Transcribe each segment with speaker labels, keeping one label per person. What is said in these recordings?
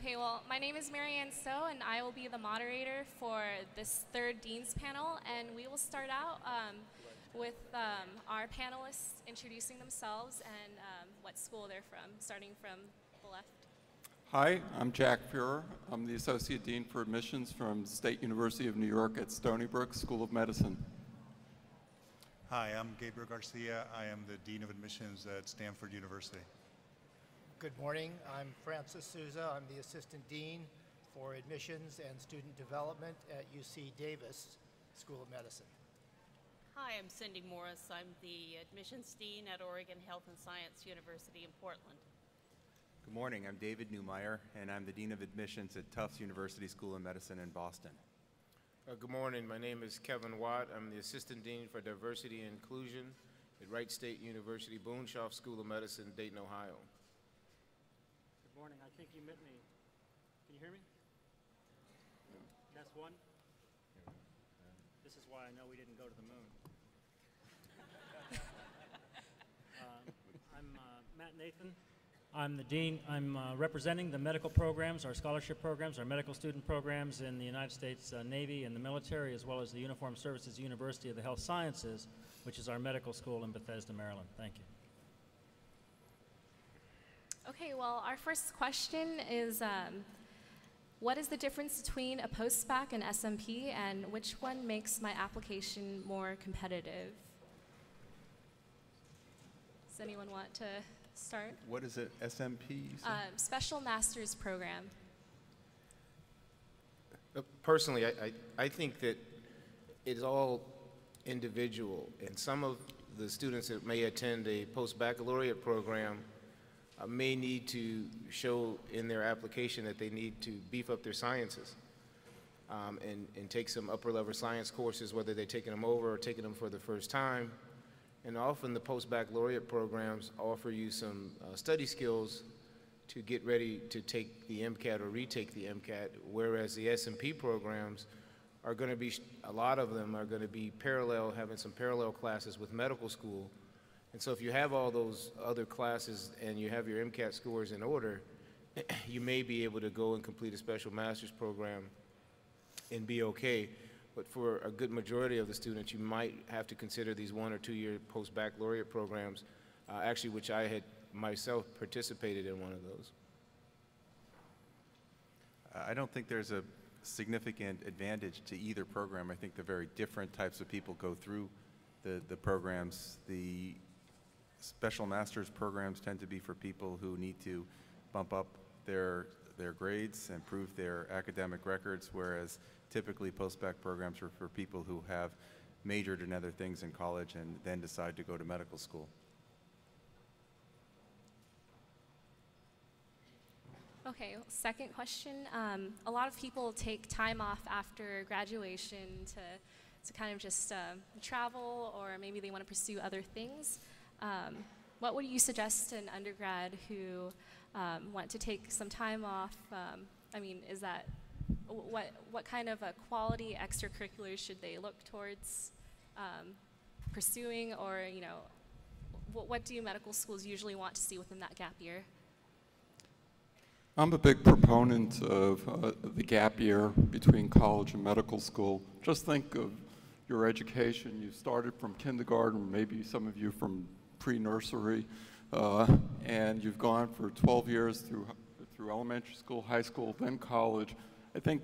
Speaker 1: Okay, well, my name is Marianne So, and I will be the moderator for this third Dean's panel. And we will start out with our panelists introducing themselves and what school they're from, starting from the left.
Speaker 2: Hi, I'm Jack Fuhrer. I'm the Associate Dean for Admissions from State University of New York at Stony Brook School of Medicine.
Speaker 3: Hi, I'm Gabriel Garcia. I am the Dean of Admissions at Stanford University.
Speaker 4: Good morning. I'm Francis Souza. I'm the Assistant Dean for Admissions and Student Development at UC Davis School of Medicine.
Speaker 5: Hi, I'm Cindy Morris. I'm the Admissions Dean at Oregon Health and Science University in Portland.
Speaker 6: Good morning. I'm David Neumeyer, and I'm the Dean of Admissions at Tufts University School of Medicine in Boston.
Speaker 7: Good morning. My name is Kevin Watt. I'm the Assistant Dean for Diversity and Inclusion at Wright State University Boonshoff School of Medicine, Dayton, Ohio.
Speaker 8: Good morning. I think you met me. Can you hear me? Test one. This is why I know we didn't go to the moon. I'm Matt Nathan. I'm the Dean. I'm representing the medical programs, our scholarship programs, our medical student programs in the United States Navy and the military, as well as the Uniformed Services University of the Health Sciences, which is our medical school in Bethesda, Maryland. Thank you.
Speaker 1: Okay, well, our first question is, what is the difference between a post-bac and SMP, and which one makes my application more competitive? Does anyone want to start?
Speaker 6: What is it, SMP?
Speaker 1: Special Master's Program.
Speaker 7: Personally, I think that it's all individual, and some of the students that may attend a post-baccalaureate program may need to show in their application that they need to beef up their sciences and take some upper-level science courses, whether they're taking them over or taking them for the first time. And often the post-baccalaureate programs offer you some study skills to get ready to take the MCAT or retake the MCAT, whereas the SMP programs are going to be, a lot of them are going to be parallel, having some parallel classes with medical school. And so if you have all those other classes and you have your MCAT scores in order, you may be able to go and complete a special master's program and be okay. But for a good majority of the students, you might have to consider these 1 or 2 year post-baccalaureate programs, actually which I had myself participated in one of those.
Speaker 6: I don't think there's a significant advantage to either program. I think they're very different types of people go through the programs. The special master's programs tend to be for people who need to bump up their grades, improve their academic records, whereas typically post-bac programs are for people who have majored in other things in college and then decide to go to medical school.
Speaker 1: Okay, second question. A lot of people take time off after graduation to kind of just travel, or maybe they want to pursue other things. What would you suggest to an undergrad who want to take some time off? I mean, is that, what kind of a quality extracurriculars should they look towards pursuing, or, you know, what do medical schools usually want to see within that gap year?
Speaker 2: I'm a big proponent of the gap year between college and medical school. Just think of your education. You started from kindergarten, maybe some of you from pre-nursery, and you've gone for 12 years through elementary school, high school, then college. I think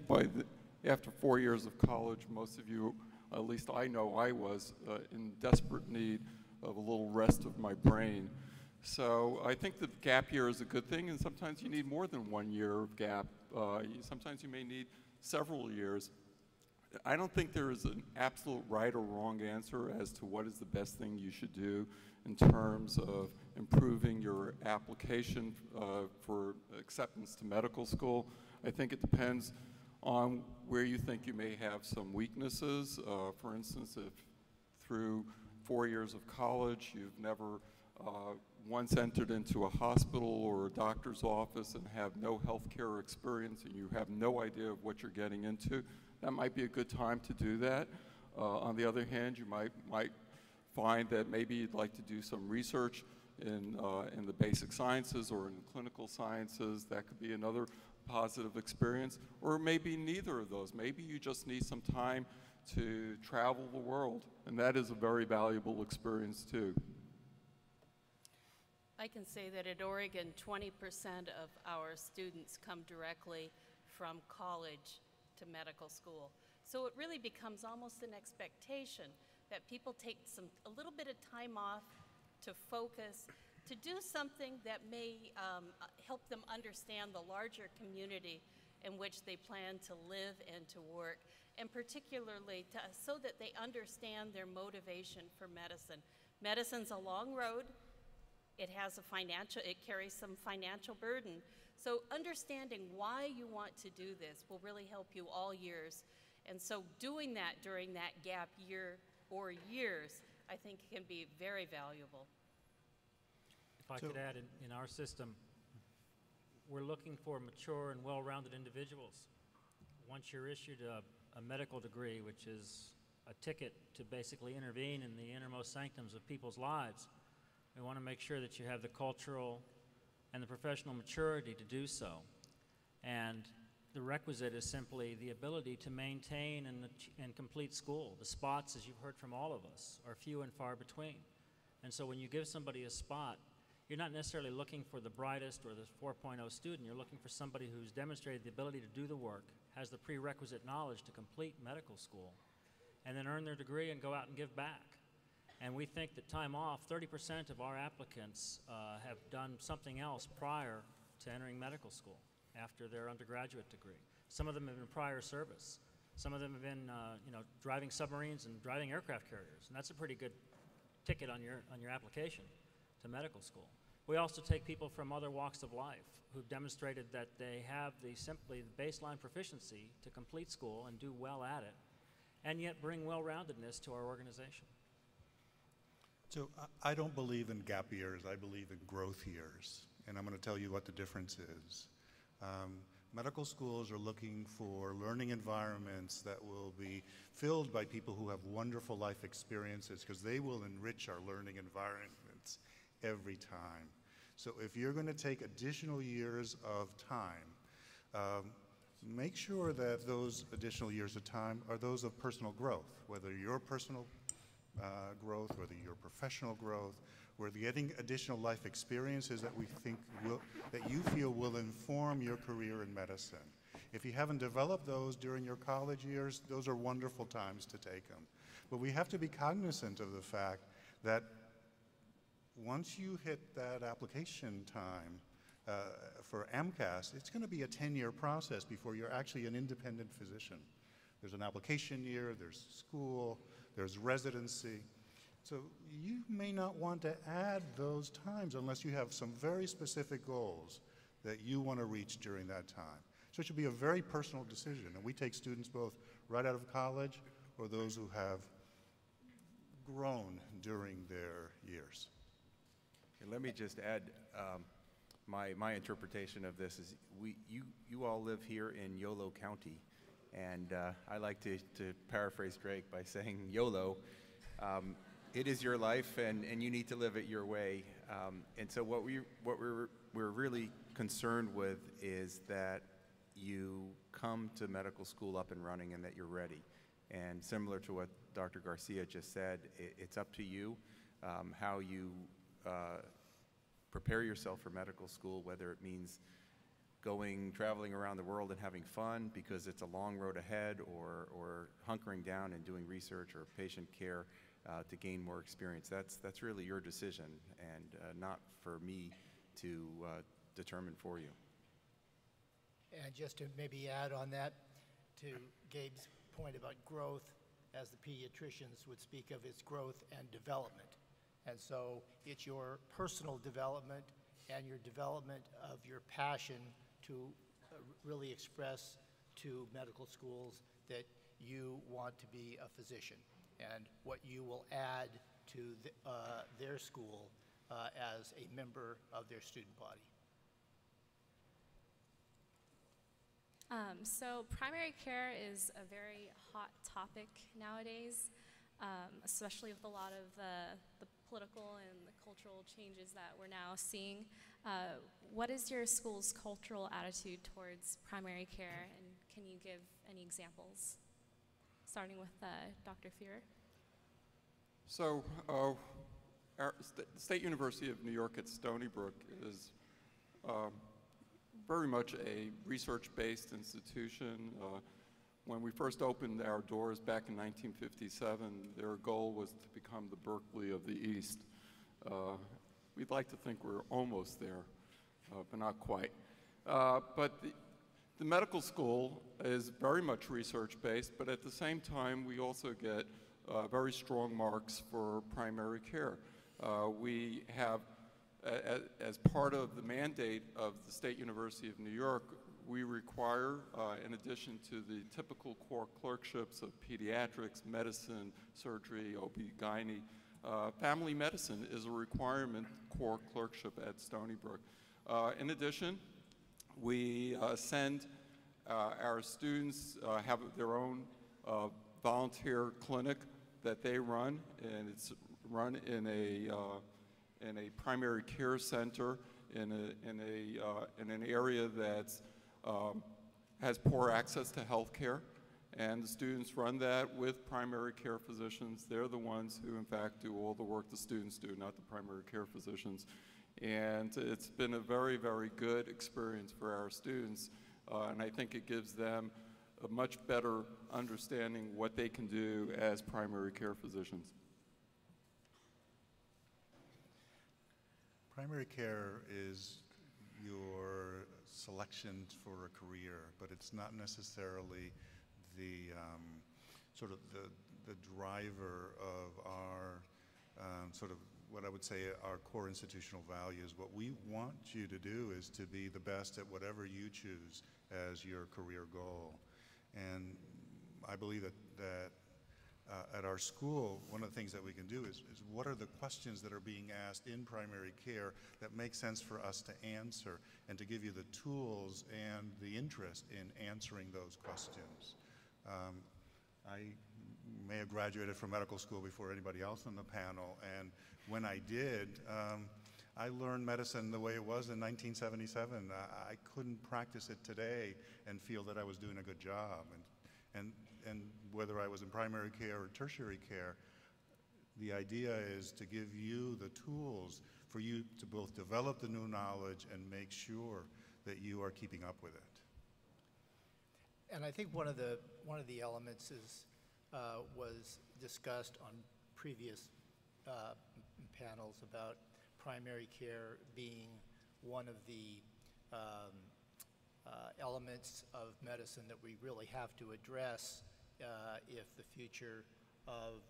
Speaker 2: after 4 years of college, most of you, at least I know I was, in desperate need of a little rest of my brain. So I think the gap year is a good thing, and sometimes you need more than 1 year of gap. Sometimes you may need several years. I don't think there is an absolute right or wrong answer as to what is the best thing you should do in terms of improving your application for acceptance to medical school. I think it depends on where you think you may have some weaknesses. For instance, if through 4 years of college you've never once entered into a hospital or a doctor's office and have no healthcare experience and you have no idea of what you're getting into, that might be a good time to do that. On the other hand, you might find that maybe you'd like to do some research in the basic sciences or in the clinical sciences. That could be another positive experience, or maybe neither of those. Maybe you just need some time to travel the world, and that is a very valuable experience too.
Speaker 5: I can say that at Oregon, 20% of our students come directly from college to medical school. So it really becomes almost an expectation that people take a little bit of time off to focus, to do something that may help them understand the larger community in which they plan to live and to work, and particularly so that they understand their motivation for medicine. Medicine's a long road. It carries some financial burden. So understanding why you want to do this will really help you all years. And so doing that during that gap year or years, I think can be very valuable.
Speaker 8: If I could add, in our system, we're looking for mature and well-rounded individuals. Once you're issued a medical degree, which is a ticket to basically intervene in the innermost sanctums of people's lives, we want to make sure that you have the cultural and the professional maturity to do so. And the requisite is simply the ability to maintain and complete school. The spots, as you've heard from all of us, are few and far between. And so when you give somebody a spot, you're not necessarily looking for the brightest or the 4.0 student. You're looking for somebody who's demonstrated the ability to do the work, has the prerequisite knowledge to complete medical school, and then earn their degree and go out and give back. And we think that time off, 30% of our applicants have done something else prior to entering medical school after their undergraduate degree. Some of them have been prior service. Some of them have been driving submarines and driving aircraft carriers, and that's a pretty good ticket on your application to medical school. We also take people from other walks of life who've demonstrated that they have simply the baseline proficiency to complete school and do well at it, and yet bring well-roundedness to our organization.
Speaker 3: So I don't believe in gap years, I believe in growth years, and I'm going to tell you what the difference is. Medical schools are looking for learning environments that will be filled by people who have wonderful life experiences, because they will enrich our learning environments every time. So if you're going to take additional years of time, make sure that those additional years of time are those of personal growth, whether your personal growth, whether your professional growth, we're getting additional life experiences that we think that you feel will inform your career in medicine. If you haven't developed those during your college years, those are wonderful times to take them. But we have to be cognizant of the fact that once you hit that application time for AMCAS, it's going to be a 10-year process before you're actually an independent physician. There's an application year, there's school, there's residency. So you may not want to add those times unless you have some very specific goals that you want to reach during that time. So it should be a very personal decision. And we take students both right out of college or those who have grown during their years.
Speaker 6: And let me just add, my interpretation of this is you all live here in Yolo County, and I like to paraphrase Drake by saying YOLO. It is your life, and you need to live it your way. And so what we're really concerned with is that you come to medical school up and running and that you're ready. And similar to what Dr. Garcia just said, it's up to you how you prepare yourself for medical school, whether it means traveling around the world and having fun because it's a long road ahead, or hunkering down and doing research or patient care to gain more experience. That's really your decision, and not for me to determine for you.
Speaker 4: And just to maybe add on that, to Gabe's point about growth, as the pediatricians would speak of, its growth and development. And so it's your personal development and your development of your passion to really express to medical schools that you want to be a physician, and what you will add to their school as a member of their student body.
Speaker 1: So primary care is a very hot topic nowadays. especially with a lot of the political and the cultural changes that we're now seeing. What is your school's cultural attitude towards primary care, and can you give any examples? Starting with Dr. Fear.
Speaker 2: So, the State University of New York at Stony Brook is very much a research-based institution. When we first opened our doors back in 1957, their goal was to become the Berkeley of the East. We'd like to think we're almost there, but not quite. But the medical school is very much research-based, but at the same time, we also get very strong marks for primary care. We have, as part of the mandate of the State University of New York, we require, in addition to the typical core clerkships of pediatrics, medicine, surgery, OB-GYN, family medicine is a requirement core clerkship at Stony Brook. In addition, we send our students have their own volunteer clinic that they run, and it's run in a primary care center in an area that's has poor access to health care, and the students run that with primary care physicians. They're the ones who, in fact, do all the work the students do, not the primary care physicians. And it's been a very, very good experience for our students, and I think it gives them a much better understanding what they can do as primary care physicians.
Speaker 3: Primary care is your selection for a career, but it's not necessarily the sort of the driver of our sort of what I would say our core institutional values. What we want you to do is to be the best at whatever you choose as your career goal. And I believe that at our school, one of the things that we can do is what are the questions that are being asked in primary care that make sense for us to answer, and to give you the tools and the interest in answering those questions. I may have graduated from medical school before anybody else on the panel, and when I did, I learned medicine the way it was in 1977. I couldn't practice it today and feel that I was doing a good job. And whether I was in primary care or tertiary care, the idea is to give you the tools for you to both develop the new knowledge and make sure that you are keeping up with it.
Speaker 4: And I think one of the elements is was discussed on previous panels about primary care being one of the elements of medicine that we really have to address if the future of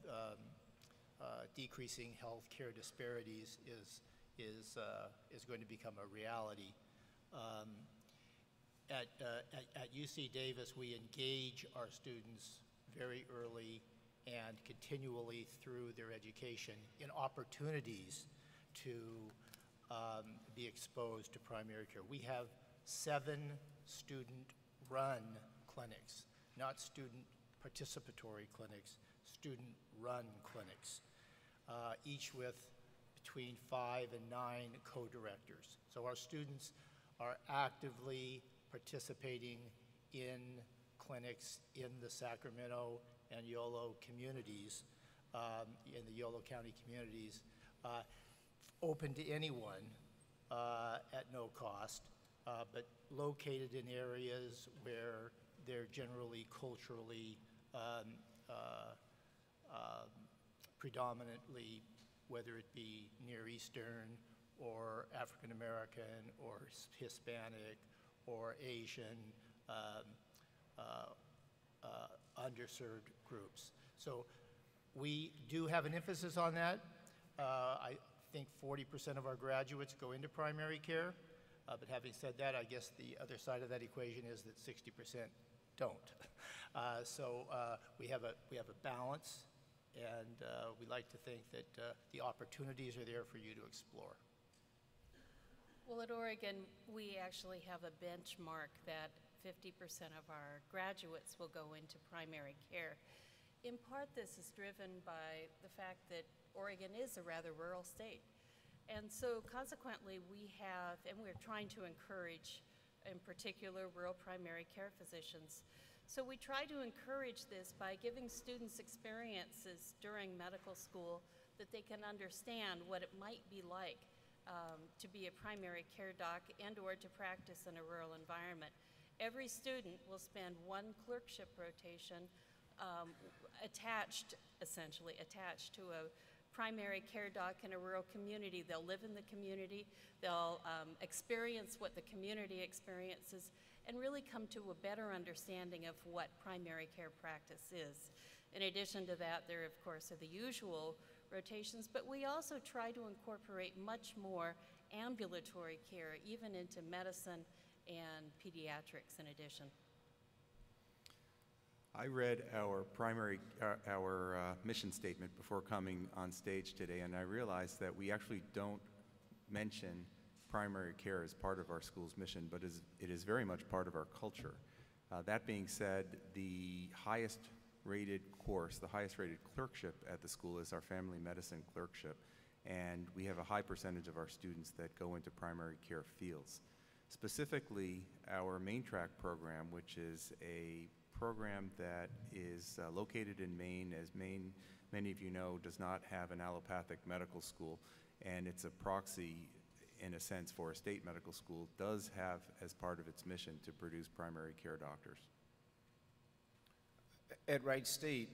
Speaker 4: decreasing health care disparities is going to become a reality. At UC Davis, we engage our students very early and continually through their education in opportunities to be exposed to primary care. We have 7 student-run clinics, not student participatory clinics, student-run clinics, each with between 5 and 9 co-directors. So our students are actively participating in clinics in the Sacramento and Yolo communities, in the Yolo County communities, open to anyone at no cost, but located in areas where they're generally culturally predominantly, whether it be Near Eastern or African American or Hispanic or Asian, underserved groups. So we do have an emphasis on that. I think 40% of our graduates go into primary care, but having said that, I guess the other side of that equation is that 60% don't. So we have a balance, and we like to think that the opportunities are there for you to explore.
Speaker 5: Well, at Oregon, we actually have a benchmark that 50% of our graduates will go into primary care. In part, this is driven by the fact that Oregon is a rather rural state. And so consequently, we're trying to encourage, in particular, rural primary care physicians. So we try to encourage this by giving students experiences during medical school that they can understand what it might be like to be a primary care doc and or to practice in a rural environment. Every student will spend one clerkship rotation essentially attached to a primary care doc in a rural community. They'll live in the community, they'll experience what the community experiences, and really come to a better understanding of what primary care practice is. In addition to that, there of course are the usual rotations, but we also try to incorporate much more ambulatory care, even into medicine and pediatrics in addition.
Speaker 6: I read our mission statement before coming on stage today, and I realized that we actually don't mention primary care as part of our school's mission, but it is very much part of our culture. That being said, the highest rated course, the highest rated clerkship at the school is our family medicine clerkship, and we have a high percentage of our students that go into primary care fields. Specifically, our main track program, which is a program that is located in Maine, as Maine, many of you know, does not have an allopathic medical school, and it's a proxy, in a sense, for a state medical school, does have as part of its mission to produce primary care doctors.
Speaker 7: At Wright State,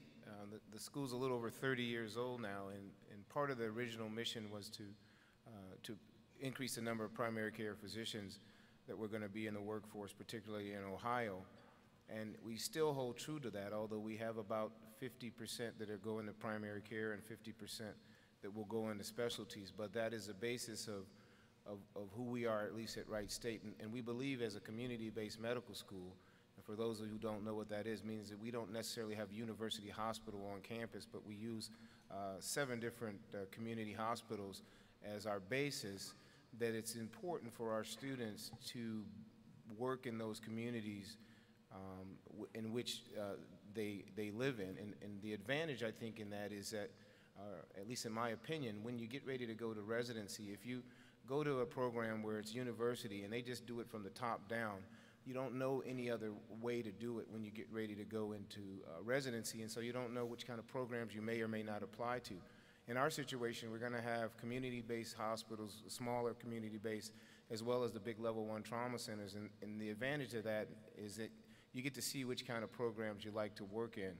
Speaker 7: the school's a little over 30 years old now, and part of the original mission was to increase the number of primary care physicians that were going to be in the workforce, particularly in Ohio. And we still hold true to that, although we have about 50% that are going to primary care and 50% that will go into specialties. But that is the basis of who we are, at least at Wright State. And we believe as a community-based medical school, and for those of you who don't know what that is, means that we don't necessarily have university hospital on campus, but we use 7 different community hospitals as our basis, that it's important for our students to work in those communities in which they live in. And the advantage, I think, in that is that, at least in my opinion, when you get ready to go to residency, if you go to a program where it's university and they just do it from the top down, you don't know any other way to do it when you get ready to go into residency, and so you don't know which kind of programs you may or may not apply to. In our situation, we're going to have community-based hospitals, smaller community-based, as well as the big level 1 trauma centers, and the advantage of that is that you get to see which kind of programs you like to work in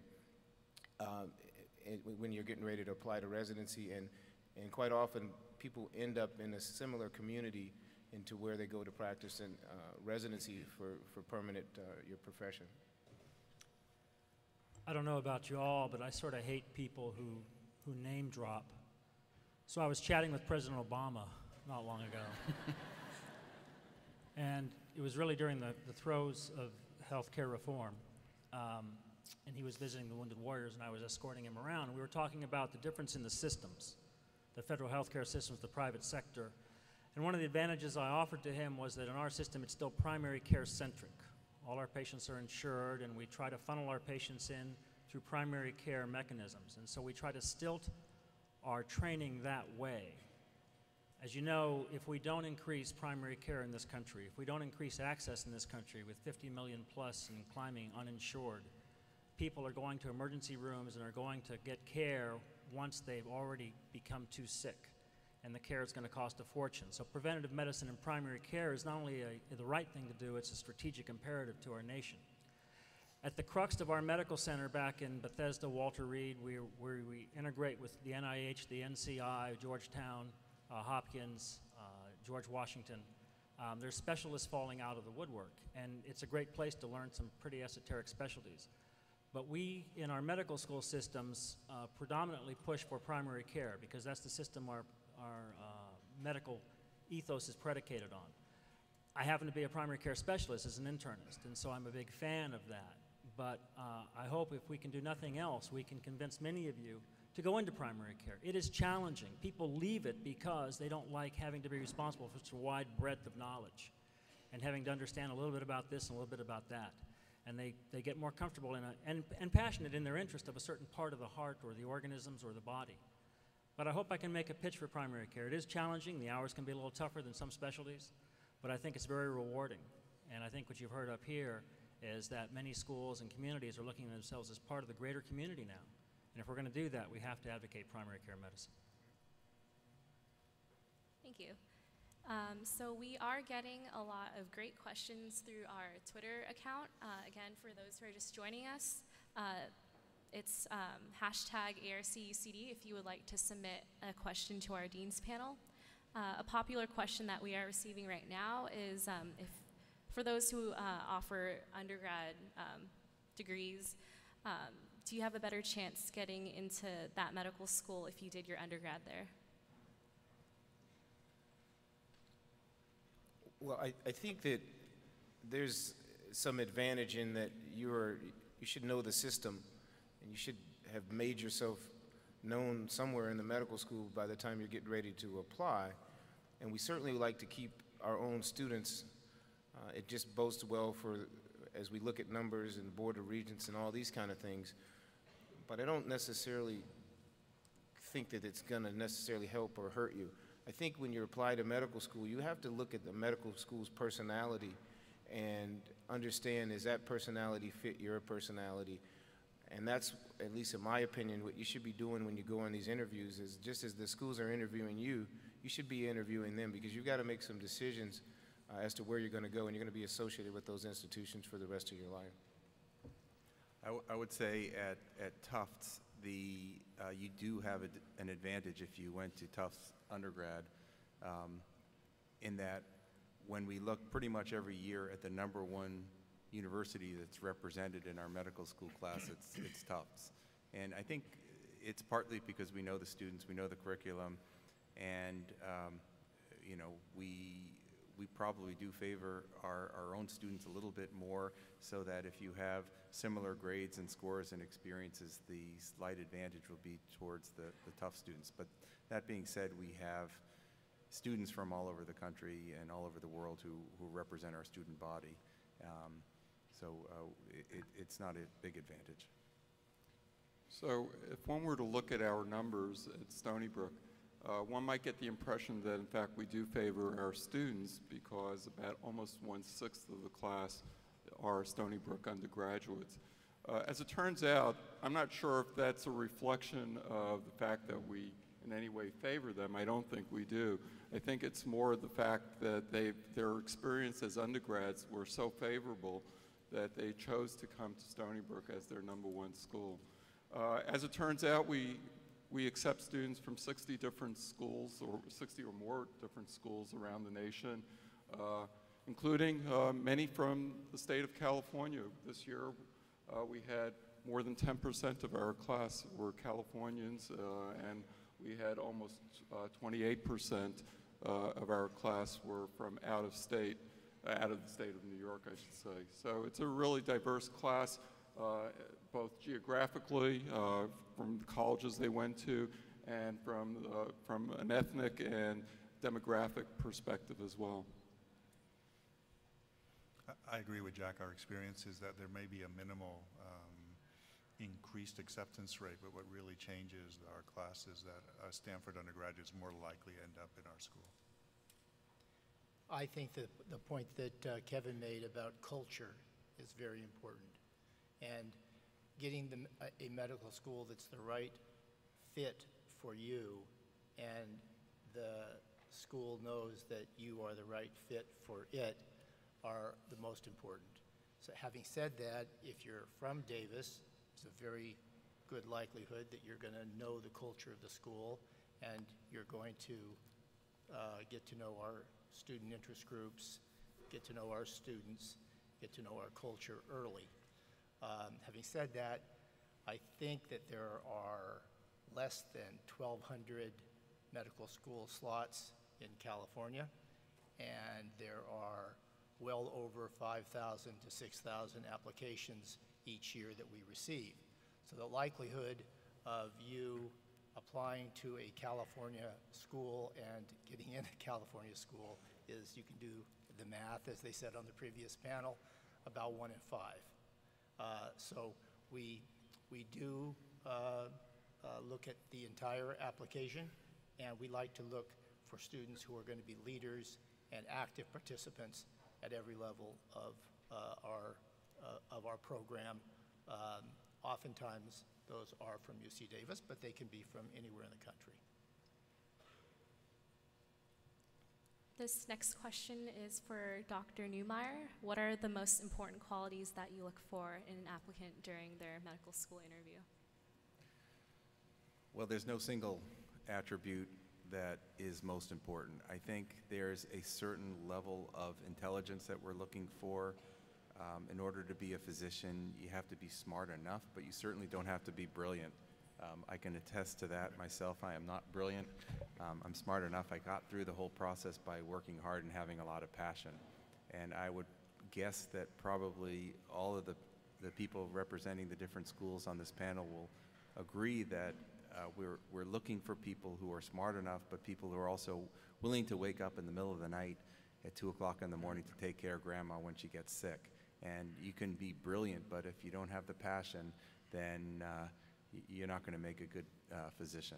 Speaker 7: when you're getting ready to apply to residency, and quite often people end up in a similar community into where they go to practice in residency for permanent your profession.
Speaker 8: I don't know about you all, but I sort of hate people who name drop. So I was chatting with President Obama not long ago. And it was really during the throes of healthcare reform. And he was visiting the Wounded Warriors, and I was escorting him around. And we were talking about the difference in the systems, the federal healthcare systems, the private sector. And one of the advantages I offered to him was that in our system, it's still primary care centric. All our patients are insured, and we try to funnel our patients in through primary care mechanisms. And so we try to stilt our training that way. As you know, if we don't increase primary care in this country, if we don't increase access in this country with 50 million plus and climbing uninsured, people are going to emergency rooms and are going to get care once they've already become too sick, and the care is going to cost a fortune. So preventative medicine and primary care is not only the right thing to do, it's a strategic imperative to our nation. At the crux of our medical center back in Bethesda, Walter Reed, where we integrate with the NIH, the NCI, Georgetown, Hopkins, George Washington, there's specialists falling out of the woodwork, and it's a great place to learn some pretty esoteric specialties. But we, in our medical school systems, predominantly push for primary care because that's the system our medical ethos is predicated on. I happen to be a primary care specialist as an internist, and so I'm a big fan of that. But I hope if we can do nothing else, we can convince many of you to go into primary care. It is challenging. People leave it because they don't like having to be responsible for such a wide breadth of knowledge and having to understand a little bit about this and a little bit about that. and they get more comfortable and passionate in their interest of a certain part of the heart or the organisms or the body. But I hope I can make a pitch for primary care. It is challenging. The hours can be a little tougher than some specialties, but I think it's very rewarding. And I think what you've heard up here is that many schools and communities are looking at themselves as part of the greater community now. And if we're going to do that, we have to advocate primary care medicine.
Speaker 1: Thank you. So we are getting a lot of great questions through our Twitter account. Again, for those who are just joining us, it's hashtag ARCUCD if you would like to submit a question to our Dean's panel. A popular question that we are receiving right now is if for those who offer undergrad degrees, do you have a better chance getting into that medical school if you did your undergrad there?
Speaker 7: Well, I think that there's some advantage in that you should know the system, and you should have made yourself known somewhere in the medical school by the time you're getting ready to apply. And we certainly like to keep our own students. It just bodes well for, as we look at numbers and Board of Regents and all these kind of things. But I don't necessarily think that it's going to necessarily help or hurt you. I think when you apply to medical school, you have to look at the medical school's personality and understand, is that personality fit your personality? And that's, at least in my opinion, what you should be doing when you go on these interviews is just as the schools are interviewing you, you should be interviewing them, because you've got to make some decisions as to where you're going to go, and you're going to be associated with those institutions for the rest of your life.
Speaker 6: I would say at Tufts, you do have an advantage if you went to Tufts undergrad, in that when we look pretty much every year at the #1 university that's represented in our medical school class, it's Tufts. And I think it's partly because we know the students, we know the curriculum, and you know, we probably do favor our own students a little bit more, so that if you have similar grades and scores and experiences, the slight advantage will be towards the Tufts students. But that being said, we have students from all over the country and all over the world who represent our student body. So it's not a big advantage.
Speaker 2: So if one were to look at our numbers at Stony Brook, one might get the impression that, in fact, we do favor our students, because about almost 1/6 of the class are Stony Brook undergraduates. As it turns out, I'm not sure if that's a reflection of the fact that we in any way favor them. I don't think we do. I think it's more the fact that their experience as undergrads were so favorable that they chose to come to Stony Brook as their #1 school. As it turns out, we accept students from 60 different schools, or 60 or more different schools around the nation, including many from the state of California. This year, we had more than 10% of our class were Californians, and we had almost 28% of our class were from out of the state of New York, I should say. So it's a really diverse class, both geographically, from the colleges they went to, and from an ethnic and demographic perspective as well.
Speaker 3: I agree with Jack. Our experience is that there may be a minimal increased acceptance rate, but what really changes our class is that Stanford undergraduates more likely end up in our school.
Speaker 4: I think that the point that Kevin made about culture is very important. And getting a medical school that's the right fit for you, and the school knows that you are the right fit for it, are the most important. So having said that, if you're from Davis, it's a very good likelihood that you're going to know the culture of the school, and you're going to get to know our student interest groups, get to know our students, get to know our culture early. Having said that, I think that there are less than 1,200 medical school slots in California, and there are well over 5,000 to 6,000 applications each year that we receive. So the likelihood of you applying to a California school and getting in a California school is, you can do the math, as they said on the previous panel, about 1 in 5. So we do look at the entire application, and we like to look for students who are going to be leaders and active participants at every level of our program. Oftentimes, those are from UC Davis, but they can be from anywhere in the country.
Speaker 1: This next question is for Dr. Neumeyer. What are the most important qualities that you look for in an applicant during their medical school interview?
Speaker 6: Well, there's no single attribute that is most important. I think there's a certain level of intelligence that we're looking for. In order to be a physician, you have to be smart enough, but you certainly don't have to be brilliant. I can attest to that myself. I am not brilliant. I'm smart enough. I got through the whole process by working hard and having a lot of passion. And I would guess that probably all of the people representing the different schools on this panel will agree that we're looking for people who are smart enough, but people who are also willing to wake up in the middle of the night at 2 o'clock in the morning to take care of grandma when she gets sick. And you can be brilliant, but if you don't have the passion, then you're not going to make a good physician.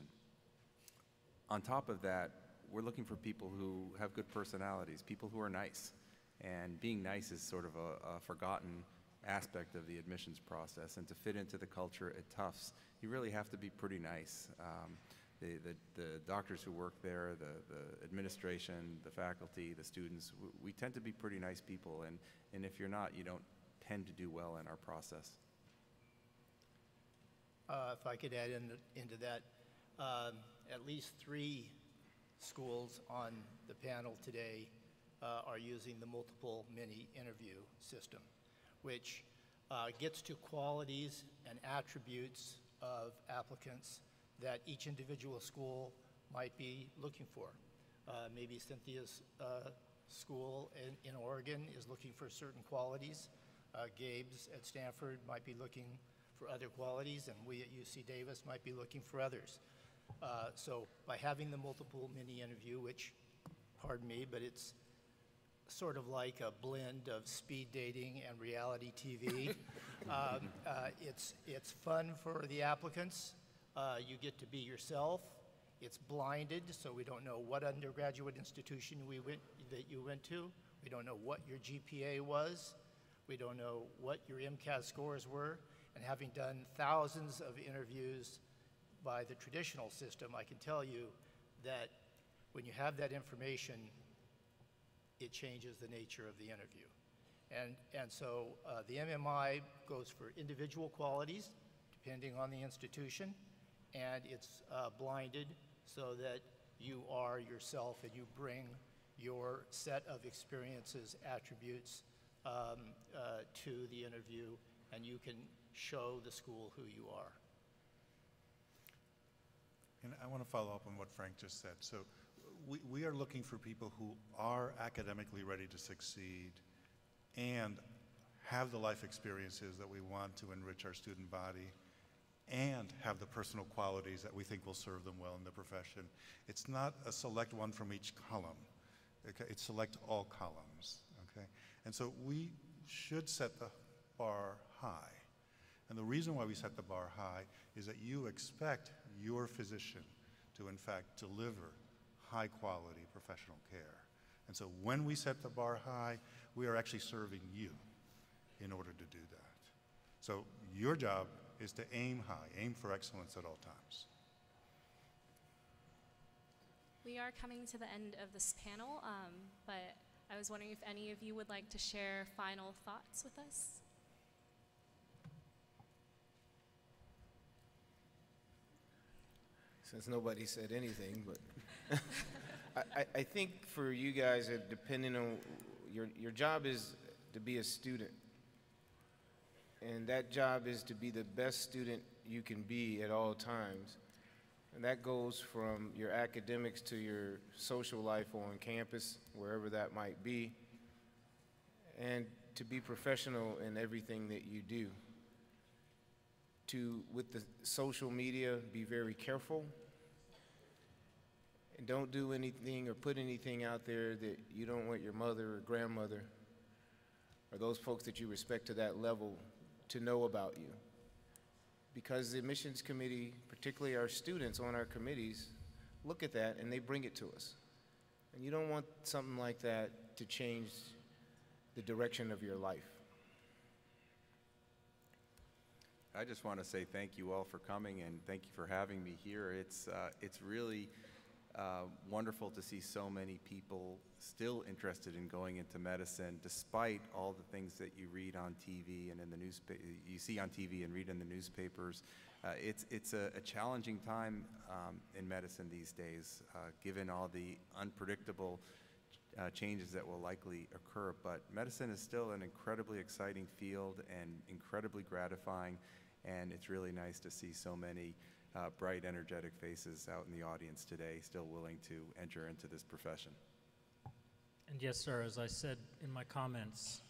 Speaker 6: On top of that, we're looking for people who have good personalities, people who are nice. And being nice is sort of a forgotten aspect of the admissions process. And to fit into the culture at Tufts, you really have to be pretty nice. The doctors who work there, the administration, the faculty, the students, we tend to be pretty nice people. And if you're not, you don't tend to do well in our process.
Speaker 4: If I could add into that, at least 3 schools on the panel today are using the multiple mini interview system, which gets to qualities and attributes of applicants that each individual school might be looking for. Maybe Cynthia's school in Oregon is looking for certain qualities. Gabe's at Stanford might be looking for other qualities, and we at UC Davis might be looking for others. So by having the multiple mini interview, which, pardon me, but it's sort of like a blend of speed dating and reality TV. It's fun for the applicants. You get to be yourself. It's blinded, so we don't know what undergraduate institution that you went to. We don't know what your GPA was. We don't know what your MCAS scores were. And having done thousands of interviews by the traditional system, I can tell you that when you have that information, it changes the nature of the interview. And so the MMI goes for individual qualities, depending on the institution, and it's blinded so that you are yourself and you bring your set of experiences, attributes to the interview, and you can show the school who you are.
Speaker 3: And I want to follow up on what Frank just said. So we are looking for people who are academically ready to succeed and have the life experiences that we want to enrich our student body and have the personal qualities that we think will serve them well in the profession. It's not a select one from each column. Okay? It's select all columns. Okay? And so we should set the bar high. And the reason why we set the bar high is that you expect your physician to, in fact, deliver high-quality professional care. And so when we set the bar high, we are actually serving you in order to do that. So your job is to aim high, aim for excellence at all times.
Speaker 1: We are coming to the end of this panel, but I was wondering if any of you would like to share final thoughts with us.
Speaker 7: Since nobody said anything, but I think for you guys, depending on your job is to be a student. And that job is to be the best student you can be at all times. And that goes from your academics to your social life on campus, wherever that might be, and to be professional in everything that you do. With the social media, be very careful. And don't do anything or put anything out there that you don't want your mother or grandmother or those folks that you respect to that level to know about you. Because the admissions committee, particularly our students on our committees, look at that and they bring it to us. And you don't want something like that to change the direction of your life.
Speaker 6: I just want to say thank you all for coming and thank you for having me here. It's really wonderful to see so many people still interested in going into medicine, despite all the things that you read on TV and in the newspaper, you see on TV and read in the newspapers. It's a challenging time in medicine these days, given all the unpredictable changes that will likely occur. But medicine is still an incredibly exciting field and incredibly gratifying, and it's really nice to see so many bright, energetic faces out in the audience today, still willing to enter into this profession.
Speaker 8: And yes, sir, as I said in my comments,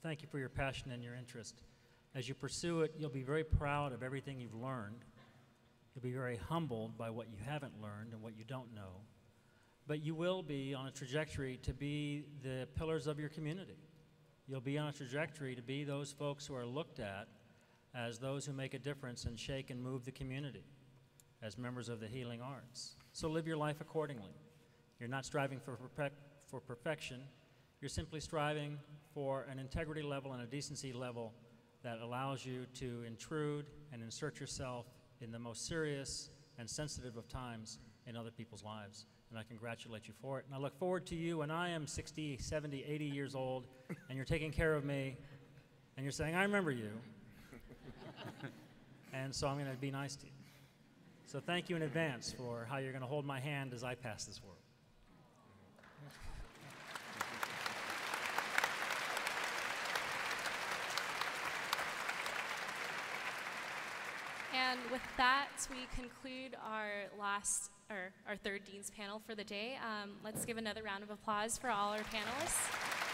Speaker 8: thank you for your passion and your interest. As you pursue it, you'll be very proud of everything you've learned. You'll be very humbled by what you haven't learned and what you don't know. But you will be on a trajectory to be the pillars of your community. You'll be on a trajectory to be those folks who are looked at as those who make a difference and shake and move the community as members of the healing arts. So live your life accordingly. You're not striving for perfection. You're simply striving for an integrity level and a decency level that allows you to intrude and insert yourself in the most serious and sensitive of times in other people's lives. And I congratulate you for it. And I look forward to you when I am 60, 70, 80 years old, and you're taking care of me, and you're saying, I remember you. And so I'm going to be nice to you. So thank you in advance for how you're going to hold my hand as I pass this world.
Speaker 1: And with that, we conclude our third Dean's panel for the day. Let's give another round of applause for all our panelists.